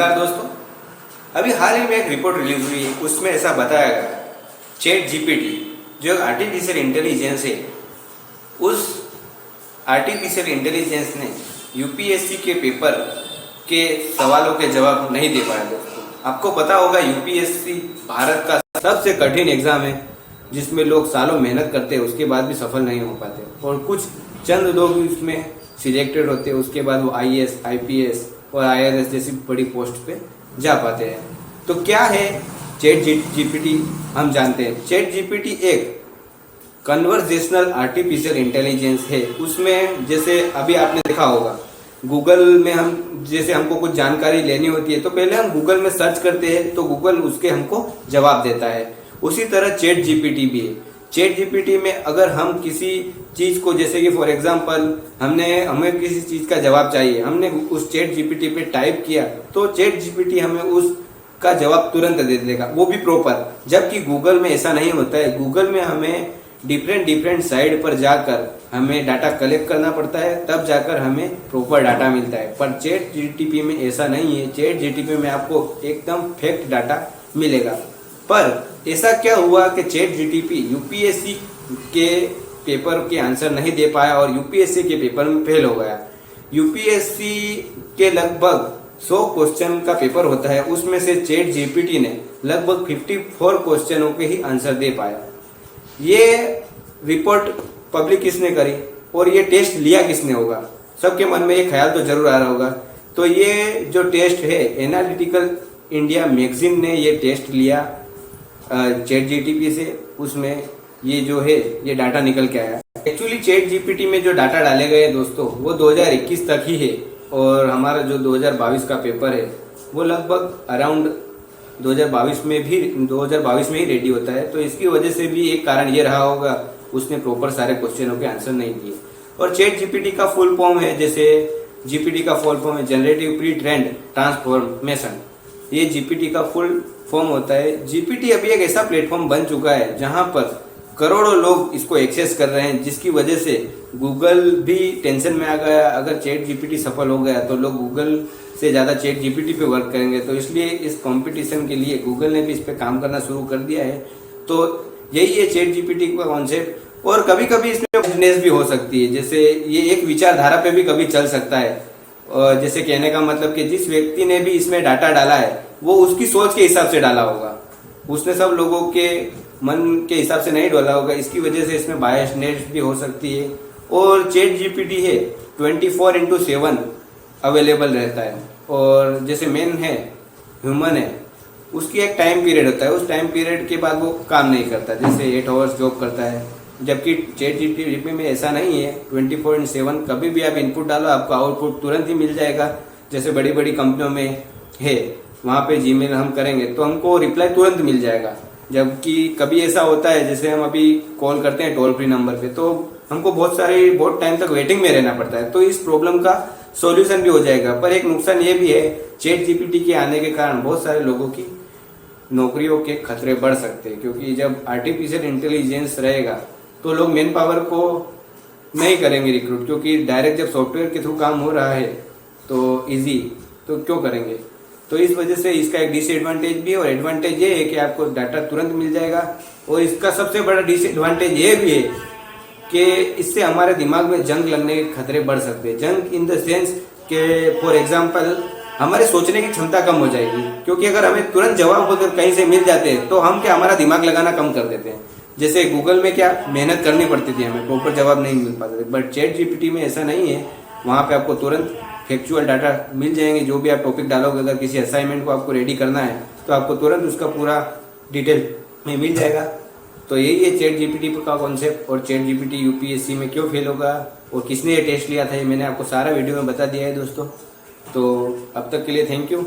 नमस्कार दोस्तों। अभी हाल ही में एक रिपोर्ट रिलीज हुई है, उसमें ऐसा बताया गया चैट जीपीटी जो आर्टिफिशियल इंटेलिजेंस है, उस आर्टिफिशियल इंटेलिजेंस ने यूपीएससी के पेपर के सवालों के जवाब नहीं दे पाया। दोस्तों आपको पता होगा यूपीएससी भारत का सबसे कठिन एग्जाम है, जिसमें लोग सालों मेहनत करते हैं, उसके बाद भी सफल नहीं हो पाते और कुछ चंद लोग इसमें सिलेक्टेड होते हैं, उसके बाद वो आईएएस, आईपीएस और आईआरएस जैसी बड़ी पोस्ट पे जा पाते हैं। तो क्या है चैट जीपीटी? हम जानते हैं चैट जीपीटी एक कन्वर्सेशनल आर्टिफिशियल इंटेलिजेंस है। उसमें जैसे अभी आपने देखा होगा गूगल में हम जैसे हमको कुछ जानकारी लेनी होती है तो पहले हम गूगल में सर्च करते हैं तो गूगल उसके हमको जवाब देता है। उसी तरह चैट जीपीटी भी है। चैट जीपीटी में अगर हम किसी चीज को, जैसे कि फॉर एग्जांपल हमें किसी चीज का जवाब चाहिए, हमने उस चैट जीपीटी पे टाइप किया तो चैट जीपीटी हमें उसका जवाब तुरंत दे देगा, वो भी प्रॉपर। जबकि गूगल में ऐसा नहीं होता है। गूगल में हमें डिफरेंट साइट पर जाकर हमें डाटा कलेक्ट करना पड़ता है, तब जाकर हमें प्रॉपर डाटा मिलता है। पर चैट जीपीटी में ऐसा नहीं है। चैट जीपीटी में आपको एकदम फैक्ट डाटा मिलेगा। पर ऐसा क्या हुआ कि चैट जीपीटी यूपीएससी के पेपर के आंसर नहीं दे पाया और यूपीएससी के पेपर में फेल हो गया। यूपीएससी के लगभग 100 क्वेश्चन का पेपर होता है, उसमें से चैट जीपीटी ने लगभग 54 क्वेश्चनों के ही आंसर दे पाया। ये रिपोर्ट पब्लिक किसने करी और ये टेस्ट लिया किसने होगा? सबके मन में ये ख्याल तो जरूर आ रहा होगा। तो ये जो टेस्ट है, एनालिटिकल इंडिया मैगजीन ने ये टेस्ट लिया चैट जीपीटी से। उसमें ये जो है ये डाटा निकल के आया। एक्चुअली चैट जीपीटी में जो डाटा डाले गए दोस्तों वो 2021 तक ही है और हमारा जो 2022 का पेपर है वो लगभग अराउंड 2022 में ही रेडी होता है। तो इसकी वजह से भी एक कारण ये रहा होगा उसने प्रॉपर सारे क्वेश्चनों के आंसर नहीं दिए। और चैट जीपीटी का फुल फॉर्म है, जैसे जीपीटी का फुल फॉर्म है जनरेटिव प्री ट्रेंड ट्रांसफॉर्मेशन। ये जीपीटी का फुल फॉर्म होता है। जीपीटी अभी एक ऐसा प्लेटफॉर्म बन चुका है जहां पर करोड़ों लोग इसको एक्सेस कर रहे हैं, जिसकी वजह से गूगल भी टेंशन में आ गया। अगर चैट जीपीटी सफल हो गया तो लोग गूगल से ज्यादा चैट जीपीटी पे वर्क करेंगे। तो इसलिए इस कंपटीशन के लिए गूगल ने भी इस पे काम करना शुरू कर दिया है। तो यही है चैट जीपीटी का कॉन्सेप्ट। और कभी कभी इसमें बिजनेस भी हो सकती है, जैसे ये एक विचारधारा पे भी कभी चल सकता है। और जैसे कहने का मतलब कि जिस व्यक्ति ने भी इसमें डाटा डाला है वो उसकी सोच के हिसाब से डाला होगा, उसने सब लोगों के मन के हिसाब से नहीं डाला होगा। इसकी वजह से इसमें बायसनेस भी हो सकती है। और चैट जीपीटी है 24/7 अवेलेबल रहता है। और जैसे मेन है ह्यूमन है, उसकी एक टाइम पीरियड होता है, उस टाइम पीरियड के बाद वो काम नहीं करता, जैसे 8 आवर्स जॉब करता है। जबकि चैट जीपीटी में ऐसा नहीं है। 24/7 कभी भी आप इनपुट डालो आपको आउटपुट तुरंत ही मिल जाएगा। जैसे बड़ी बड़ी कंपनियों में है, वहाँ पे जीमेल हम करेंगे तो हमको रिप्लाई तुरंत मिल जाएगा। जबकि कभी ऐसा होता है जैसे हम अभी कॉल करते हैं टोल फ्री नंबर पे तो हमको बहुत टाइम तक वेटिंग में रहना पड़ता है। तो इस प्रॉब्लम का सॉल्यूशन भी हो जाएगा। पर एक नुकसान ये भी है, चैट जीपीटी के आने के कारण बहुत सारे लोगों की नौकरियों के खतरे बढ़ सकते हैं, क्योंकि जब आर्टिफिशियल इंटेलिजेंस रहेगा तो लोग मैन पावर को नहीं करेंगे रिक्रूट, क्योंकि डायरेक्ट जब सॉफ्टवेयर के थ्रू काम हो रहा है तो इजी तो क्यों करेंगे। तो इस वजह से इसका एक डिसएडवांटेज भी है। और एडवांटेज ये है कि आपको डाटा तुरंत मिल जाएगा। और इसका सबसे बड़ा डिसएडवांटेज ये भी है कि इससे हमारे दिमाग में जंग लगने के खतरे बढ़ सकते हैं। जंग इन द सेंस के फॉर एग्जांपल हमारे सोचने की क्षमता कम हो जाएगी, क्योंकि अगर हमें तुरंत जवाब अगर कहीं से मिल जाते हैं तो हम क्या हमारा दिमाग लगाना कम कर देते हैं। जैसे गूगल में क्या मेहनत करनी पड़ती थी, हमें प्रॉपर जवाब नहीं मिल पाते थे। बट चैट जीपीटी में ऐसा नहीं है। वहाँ पे आपको तुरंत फैक्चुअल डाटा मिल जाएंगे। जो भी आप टॉपिक डालोगे, अगर किसी असाइनमेंट को आपको रेडी करना है तो आपको तुरंत उसका पूरा डिटेल में मिल जाएगा। तो यही है चैट जीपीटी का कॉन्सेप्ट। और चैट जीपीटी यूपीएससी में क्यों फेल होगा और किसने ये टेस्ट लिया था, ये मैंने आपको सारा वीडियो में बता दिया है दोस्तों। तो अब तक के लिए थैंक यू।